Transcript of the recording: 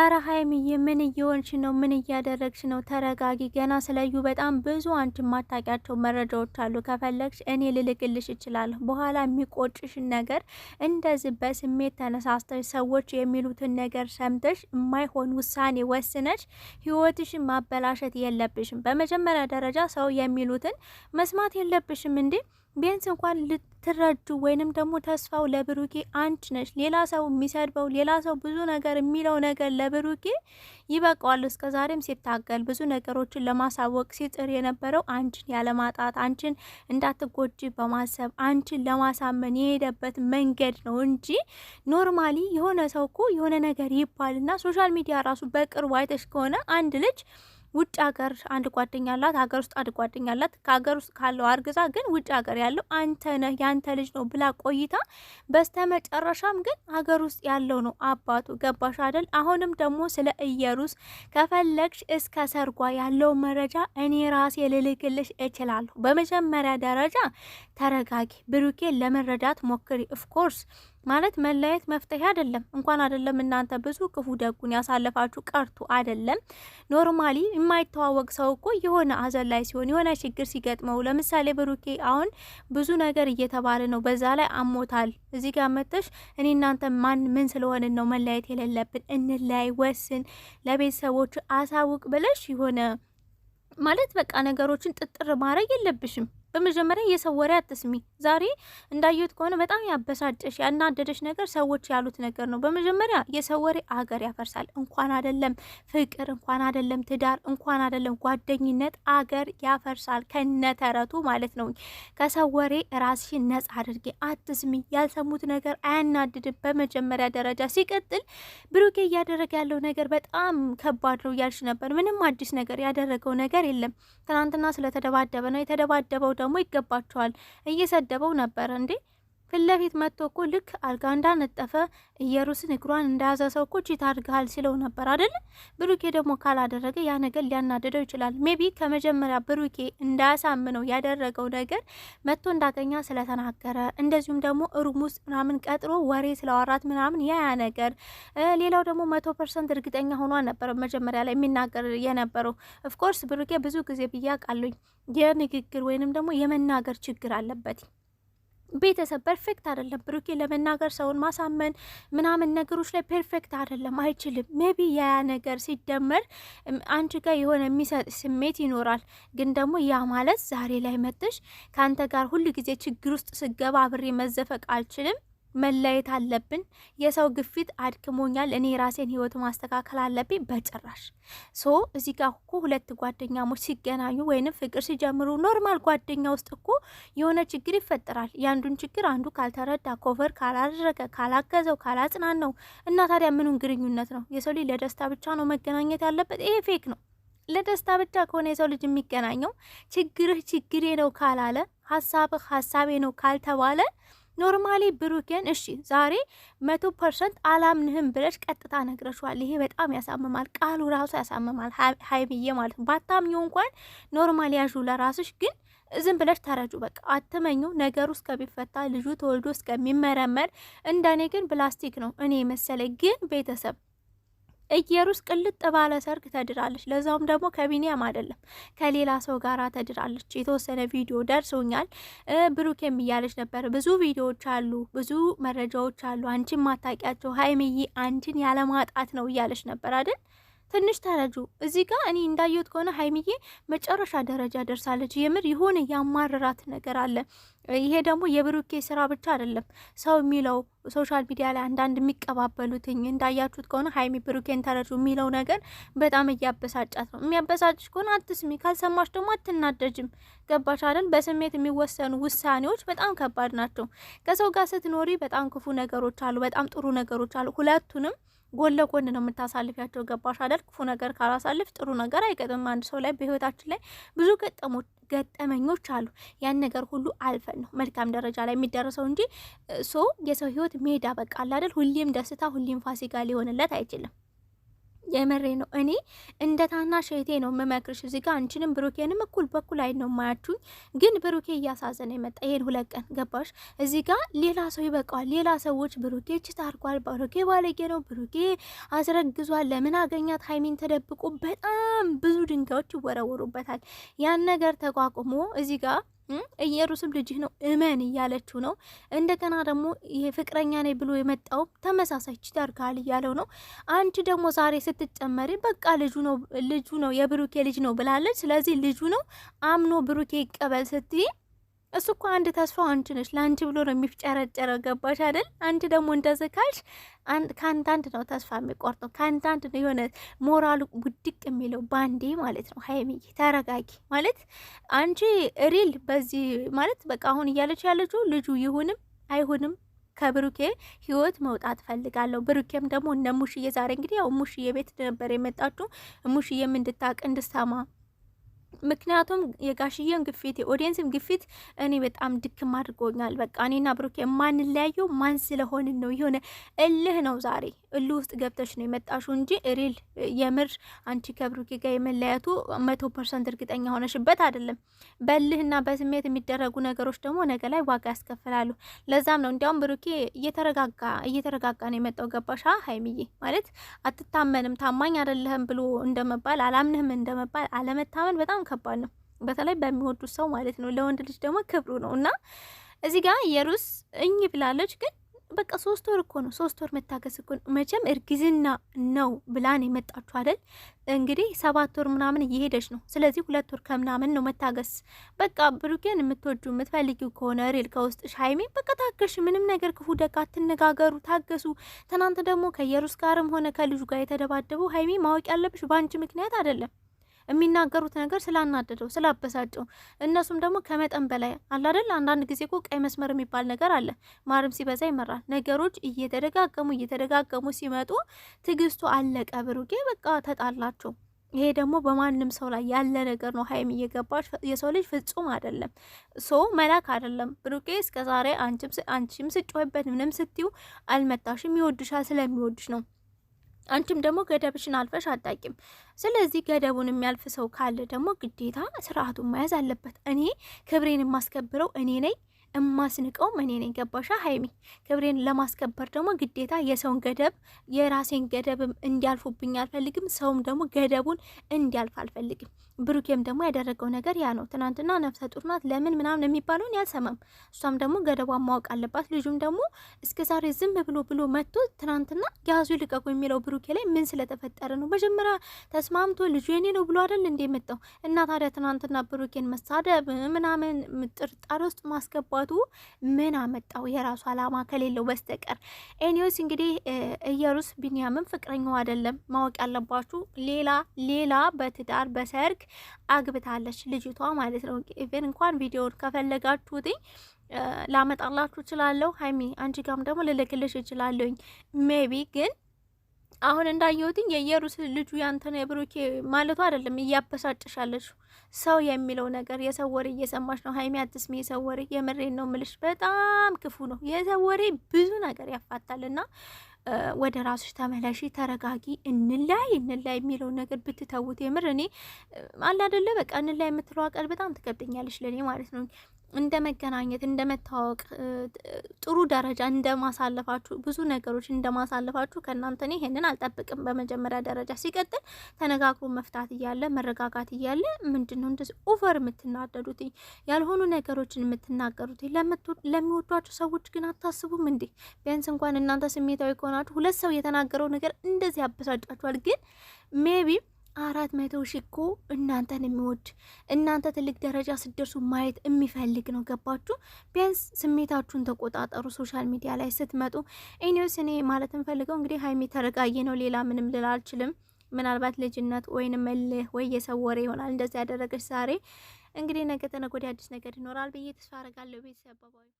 አረ ሀይሚዬ ምን እየሆንሽ ነው? ምን እያደረግሽ ነው? ተረጋጊ። ገና ስለዩ በጣም ብዙ አንቺ ማታውቂያቸው መረጃዎች አሉ። ከፈለግሽ እኔ ልልክልሽ እችላለሁ። በኋላ የሚቆጭሽን ነገር እንደዚህ በስሜት ተነሳስተሽ ሰዎች የሚሉትን ነገር ሰምተሽ የማይሆን ውሳኔ ወስነሽ ህይወትሽን ማበላሸት የለብሽም። በመጀመሪያ ደረጃ ሰው የሚሉትን መስማት የለብሽም እንዴ። ቢያንስ እንኳን ልትረጁ ወይንም ደግሞ ተስፋው ለብሩኬ አንቺ ነሽ። ሌላ ሰው የሚሰድበው ሌላ ሰው ብዙ ነገር የሚለው ነገር ለብሩኬ ይበቃዋል። እስከ ዛሬም ሲታገል ብዙ ነገሮችን ለማሳወቅ ሲጥር የነበረው አንቺን ያለማጣት አንቺን እንዳትጎጂ በማሰብ አንቺን ለማሳመን የሄደበት መንገድ ነው እንጂ ኖርማሊ የሆነ ሰው እኮ የሆነ ነገር ይባልና ሶሻል ሚዲያ ራሱ በቅርቡ አይተሽ ከሆነ አንድ ልጅ ውጭ ሀገር አንድ ጓደኛ አላት፣ ሀገር ውስጥ አንድ ጓደኛ አላት። ከሀገር ውስጥ ካለው አርግዛ ግን ውጭ ሀገር ያለው አንተ ነህ ያንተ ልጅ ነው ብላ ቆይታ በስተመጨረሻም ግን ሀገር ውስጥ ያለው ነው አባቱ። ገባሽ አይደል? አሁንም ደግሞ ስለ ኢየሩስ ከፈለግሽ እስከ ሰርጓ ያለው መረጃ እኔ ራሴ ልልክልሽ እችላለሁ። በመጀመሪያ ደረጃ ተረጋጊ፣ ብሩኬን ለመረዳት ሞክሪ። ኦፍኮርስ ማለት መለያየት መፍትሄ አይደለም። እንኳን አይደለም እናንተ ብዙ ክፉ ደጉን ያሳለፋችሁ ቀርቶ አይደለም ኖርማሊ የማይተዋወቅ ሰው እኮ የሆነ ሀዘን ላይ ሲሆን የሆነ ችግር ሲገጥመው፣ ለምሳሌ ብሩኬ አሁን ብዙ ነገር እየተባለ ነው፣ በዛ ላይ አሞታል። እዚህ ጋር መጥተሽ እኔ እናንተ ማን ምን ስለሆነ ነው መለያየት የሌለብን እንለያይ፣ ወስን፣ ለቤተሰቦች አሳውቅ ብለሽ የሆነ ማለት በቃ ነገሮችን ጥጥር ማድረግ የለብሽም። በመጀመሪያ የሰው ወሬ አትስሚ። ዛሬ እንዳየሁት ከሆነ በጣም ያበሳጨሽ ያናደደሽ ነገር ሰዎች ያሉት ነገር ነው። በመጀመሪያ የሰው ወሬ አገር ያፈርሳል። እንኳን አይደለም ፍቅር፣ እንኳን አይደለም ትዳር፣ እንኳን አይደለም ጓደኝነት አገር ያፈርሳል ከነተረቱ ማለት ነው። ከሰው ወሬ ራስሽን ነጻ አድርጌ አትስሚ። ያልሰሙት ነገር አያናድድም በመጀመሪያ ደረጃ። ሲቀጥል ብሩኬ እያደረገ ያለው ነገር በጣም ከባድ ነው እያልሽ ነበር። ምንም አዲስ ነገር ያደረገው ነገር የለም። ትናንትና ስለተደባደበ ነው የተደባደበው ደግሞ ይገባቸዋል። እየሰደበው ነበር እንዴ ፊት ለፊት መጥቶ እኮ ልክ አልጋ እንዳነጠፈ ኢየሩስን እግሯን እንደያዘ ሰው እኮ ቺት አድርገሃል ሲለው ነበር አይደል? ብሩኬ ደግሞ ካላደረገ ያ ነገር ሊያናደደው ይችላል። ሜቢ ከመጀመሪያ ብሩኬ እንዳያሳምነው ያደረገው ነገር መጥቶ እንዳገኛ ስለተናገረ፣ እንደዚሁም ደግሞ ሩም ውስጥ ምናምን ቀጥሮ ወሬ ስለዋራት ምናምን ያ ነገር። ሌላው ደግሞ 100% እርግጠኛ ሆኗ ነበር መጀመሪያ ላይ የሚናገር የነበረው። ኦፍኮርስ ብሩኬ ብዙ ጊዜ ብያቃሉኝ የንግግር ወይንም ደግሞ የመናገር ችግር አለበት። ቤተሰብ ፐርፌክት አይደለም። ብሩኬ ለመናገር ሰውን ማሳመን ምናምን ነገሮች ላይ ፐርፌክት አይደለም፣ አይችልም። ሜቢ ያ ነገር ሲደመር አንቺ ጋር የሆነ የሚሰጥ ስሜት ይኖራል። ግን ደግሞ ያ ማለት ዛሬ ላይ መጥሽ ከአንተ ጋር ሁሉ ጊዜ ችግር ውስጥ ስገባ አብሬ መዘፈቅ አልችልም፣ መለየት አለብን፣ የሰው ግፊት አድክሞኛል፣ እኔ ራሴን ህይወት ማስተካከል አለብኝ። በጭራሽ ሶ እዚህ ጋር እኮ ሁለት ጓደኛሞች ሲገናኙ ወይንም ፍቅር ሲጀምሩ ኖርማል ጓደኛ ውስጥ እኮ የሆነ ችግር ይፈጠራል። ያንዱን ችግር አንዱ ካልተረዳ፣ ኮቨር ካላደረገ፣ ካላገዘው፣ ካላጽናነው እና ታዲያ ምኑን ግንኙነት ነው? የሰው ልጅ ለደስታ ብቻ ነው መገናኘት ያለበት? ይሄ ፌክ ነው። ለደስታ ብቻ ከሆነ የሰው ልጅ የሚገናኘው ችግርህ ችግሬ ነው ካላለ፣ ሀሳብህ ሀሳቤ ነው ካልተባለ ኖርማሊ ብሩኬን እሺ ዛሬ 100% አላምንህም ብለሽ ቀጥታ ነግረሽዋል። ይሄ በጣም ያሳምማል። ቃሉ ራሱ ያሳምማል። ሀይሚዬ ማለት ነው። ባታምኚው እንኳን ኖርማሊ ያዡ ለራስሽ ግን ዝም ብለሽ ተረጁ። በቃ አትመኙ። ነገሩ እስከሚፈታ ልጁ ተወልዶ እስከሚመረመር። እንደኔ ግን ፕላስቲክ ነው እኔ መሰለኝ። ግን ቤተሰብ ኢየሩስ ቅልጥ ባለ ሰርግ ተድራለች። ለዛውም ደግሞ ከቢኒያም አይደለም ከሌላ ሰው ጋር ተድራለች። የተወሰነ ቪዲዮ ደርሶኛል። ብሩኬም እያለች ነበር። ብዙ ቪዲዮዎች አሉ፣ ብዙ መረጃዎች አሉ፣ አንቺን ማታቂያቸው ሀይሚዬ አንቺን ያለማጣት ነው እያለች ነበር አይደል? ትንሽ ተረጁ። እዚህ ጋር እኔ እንዳየሁት ከሆነ ሀይሚዬ መጨረሻ ደረጃ ደርሳለች። የምር የሆነ ያማረራት ነገር አለ። ይሄ ደግሞ የብሩኬ ስራ ብቻ አይደለም። ሰው የሚለው ሶሻል ሚዲያ ላይ አንዳንድ የሚቀባበሉትኝ እንዳያችሁት ከሆነ ሀይሚ ብሩኬን ተረጁ የሚለው ነገር በጣም እያበሳጫት ነው። የሚያበሳጭሽ ከሆነ አትስሚ፣ ካልሰማሽ ደግሞ አትናደጅም። ገባሽ አይደል? በስሜት የሚወሰኑ ውሳኔዎች በጣም ከባድ ናቸው። ከሰው ጋር ስትኖሪ በጣም ክፉ ነገሮች አሉ፣ በጣም ጥሩ ነገሮች አሉ። ሁለቱንም ጎን ለጎን ነው የምታሳልፊያቸው። ገባሽ አይደል? ክፉ ነገር ካላሳልፍ ጥሩ ነገር አይገጥም። አንድ ሰው ላይ በህይወታችን ላይ ብዙ ገጠመኞች አሉ። ያን ነገር ሁሉ አልፈን ነው መልካም ደረጃ ላይ የሚደረሰው እንጂ የሰው ህይወት ሜዳ በቃ አይደል? ሁሌም ደስታ ሁሌም ፋሲካ ሊሆንለት አይችልም። የመሬ ነው። እኔ እንደ ታናሽ እህቴ ነው የምመክርሽ። እዚህ ጋር አንቺንም ብሩኬንም እኩል በኩል አይን ነው ማያችሁኝ። ግን ብሩኬ እያሳዘነ የመጣ ይሄን 2 ቀን ገባሽ? እዚህ ጋር ሌላ ሰው ይበቃዋል። ሌላ ሰዎች ብሩኬ ችት አርጓል፣ ብሩኬ ባለጌ ነው፣ ብሩኬ አስረግዟል፣ ለምን አገኛት ሀይሚን ተደብቆ በጣም ብዙ ድንጋዮች ይወረወሩበታል። ያን ነገር ተቋቁሞ እዚህ ጋር ኢየሩስም ልጅህ ነው እመን እያለችው ነው። እንደገና ደግሞ ይሄ ፍቅረኛ ነኝ ብሎ የመጣው ተመሳሳይ ችዳርጋል እያለው ነው። አንቺ ደግሞ ዛሬ ስትጨመሪ በቃ ልጁ ነው የብሩኬ ልጅ ነው ብላለች። ስለዚህ ልጁ ነው አምኖ ብሩኬ ይቀበል ስትይ እሱ እኮ አንድ ተስፋው አንቺ ነሽ። ለአንቺ ብሎ ነው የሚፍጨረጨረው። ገባሽ አይደል? አንቺ ደግሞ እንደዚህ ካልሽ ከአንዳንድ ነው ተስፋ የሚቆርጠው፣ ከአንዳንድ ነው የሆነ ሞራሉ ውድቅ የሚለው ባንዴ ማለት ነው። ሀይሚዬ ተረጋጊ። ማለት አንቺ ሪል በዚህ ማለት በቃ አሁን እያለች ያለችው ልጁ ይሁንም አይሁንም ከብሩኬ ህይወት መውጣት ፈልጋለሁ። ብሩኬም ደግሞ እነ ሙሽዬ ዛሬ እንግዲህ ያው ሙሽዬ ቤት ነበር የመጣችሁ። ሙሽዬም እንድታቅ እንድሰማ ምክንያቱም የጋሽዬን ግፊት የኦዲየንስም ግፊት እኔ በጣም ድክም አድርጎኛል። በቃ እኔና ብሩኬ የማንለያየው ማን ስለሆንን ነው። የሆነ እልህ ነው። ዛሬ እልህ ውስጥ ገብተሽ ነው የመጣሽው እንጂ ሪል የምር አንቺ ከብሩኬ ጋር የመለያቱ 100% እርግጠኛ ሆነሽበት አይደለም። በልህና በስሜት የሚደረጉ ነገሮች ደግሞ ነገ ላይ ዋጋ ያስከፍላሉ። ለዛም ነው እንዲያውም ብሩኬ እየተረጋጋ ነው የመጣው። ገባሻ ሀይሚዬ? ማለት አትታመንም፣ ታማኝ አይደለህም ብሎ እንደመባል አላምንህም እንደመባል አለመታመን በጣም ከባድ ነው። በተለይ በሚወዱት ሰው ማለት ነው። ለወንድ ልጅ ደግሞ ክብሩ ነው። እና እዚህ ጋር ኢየሩስ ብላለች ግን በቃ 3 ወር እኮ ነው። 3 ወር መታገስ እኮ ነው። መቼም እርግዝና ነው ብላን የመጣችሁ አይደል? እንግዲህ 7 ወር ምናምን እየሄደች ነው። ስለዚህ 2 ወር ከምናምን ነው መታገስ። በቃ ብሩኬን የምትወጁ የምትፈልጊው ከሆነ ሪል ከውስጥሽ ሀይሜ በቃ ታገሽ። ምንም ነገር ክፉ ደግ አትነጋገሩ፣ ታገሱ። ትናንት ደግሞ ከኢየሩስ ጋርም ሆነ ከልጁ ጋር የተደባደበው ሀይሜ ማወቅ ያለብሽ በአንቺ ምክንያት አይደለም። የሚናገሩት ነገር ስላናደደው ስላበሳጨው፣ እነሱም ደግሞ ከመጠን በላይ አለ አይደል? አንዳንድ ጊዜ እኮ ቀይ መስመር የሚባል ነገር አለ። ማርም ሲበዛ ይመራል። ነገሮች እየተደጋገሙ ሲመጡ ትዕግስቱ አለቀ። ብሩኬ በቃ ተጣላቸው። ይሄ ደግሞ በማንም ሰው ላይ ያለ ነገር ነው። ሀይም እየገባች የሰው ልጅ ፍጹም አይደለም፣ ሶ መላክ አይደለም። ብሩኬ እስከዛሬ አንቺም ስጮህበት ምንም ስትዩ አልመታሽም። ይወድሻል፣ ስለሚወድሽ ነው። አንቺም ደግሞ ገደብሽን አልፈሽ አጣቂም። ስለዚህ ገደቡን የሚያልፍ ሰው ካለ ደግሞ ግዴታ ስርዓቱን መያዝ አለበት። እኔ ክብሬን የማስከብረው እኔ ነኝ፣ እማስንቀውም እኔ ነኝ። ገባሻ ሀይሚ? ክብሬን ለማስከበር ደግሞ ግዴታ የሰውን ገደብ የራሴን ገደብም እንዲያልፉብኝ አልፈልግም። ሰውም ደግሞ ገደቡን እንዲያልፍ አልፈልግም። ብሩኬም ደግሞ ያደረገው ነገር ያ ነው። ትናንትና ነፍሰ ጡር ናት ለምን ምናምን የሚባለውን ያልሰማም። እሷም ደግሞ ገደቧን ማወቅ አለባት። ልጁም ደግሞ እስከ ዛሬ ዝም ብሎ መጥቶ ትናንትና ያዙ ልቀቁ የሚለው ብሩኬ ላይ ምን ስለተፈጠረ ነው? መጀመሪያ ተስማምቶ ልጁ የኔ ነው ብሎ አይደል እንዴ መጣው? እና ታዲያ ትናንትና ብሩኬን መሳደብ ምናምን ጥርጣሬ ውስጥ ማስገባቱ ምን አመጣው? የራሱ አላማ ከሌለው በስተቀር። ኤኒዌይስ እንግዲህ ኢየሩስ ቢንያምን ፍቅረኛው አይደለም። ማወቅ ያለባችሁ ሌላ በትዳር በሰርግ አግብታለች ልጅቷ ማለት ነው። ኢቨን እንኳን ቪዲዮን ከፈለጋችሁት ላመጣላችሁ እችላለሁ። ሀይሚ አንቺ ጋም ደግሞ ልልክልሽ እችላለሁኝ። ሜቢ ግን አሁን እንዳየሁትኝ የኢየሩስ ልጁ ያንተ ነው የብሩኬ ማለቱ አይደለም እያበሳጭሻለሽ። ሰው የሚለው ነገር የሰው ወሬ እየሰማሽ ነው ሀይሚ፣ አትስሚ የሰው ወሬ። የምሬን ነው ምልሽ፣ በጣም ክፉ ነው የሰው ወሬ፣ ብዙ ነገር ያፋታልና ወደ ራስሽ ተመለሺ፣ ተረጋጊ። እንላይ የሚለው ነገር ብትተውት የምር እኔ አለ አይደለ በቃ እንላይ የምትለው ቃል በጣም ትከብደኛለሽ ለኔ ማለት ነው። እንደ መገናኘት እንደ መታወቅ ጥሩ ደረጃ እንደማሳለፋችሁ ብዙ ነገሮች እንደማሳለፋችሁ ከእናንተ እኔ ይሄንን አልጠብቅም። በመጀመሪያ ደረጃ ሲቀጥል ተነጋግሮ መፍታት እያለ መረጋጋት እያለ ምንድነው እንደዚህ ኦቨር የምትናደዱት ያልሆኑ ነገሮችን የምትናገሩት? ለሚወዷቸው ሰዎች ግን አታስቡም እንዴ? ቢያንስ እንኳን እናንተ ስሜታዊ ከሆናችሁ 2 ሰው የተናገረው ነገር እንደዚህ ያበሳጫችኋል። ግን ሜቢ 400 ሺህ እኮ እናንተን የሚወድ እናንተ ትልቅ ደረጃ ስደርሱ ማየት የሚፈልግ ነው። ገባችሁ? ቢያንስ ስሜታችሁን ተቆጣጠሩ ሶሻል ሚዲያ ላይ ስትመጡ። ኤኒዌይስ እኔ ማለት እንፈልገው እንግዲህ ሀይሚ ተረጋጊ ነው። ሌላ ምንም ልል አልችልም። ምናልባት ልጅነት ወይንም እልህ ወይ የሰው ወሬ ይሆናል እንደዚህ ያደረገች ዛሬ። እንግዲህ ነገ ተነገ ወዲያ አዲስ ነገር ይኖራል ብዬ ተስፋ አደርጋለሁ። ቤተሰብ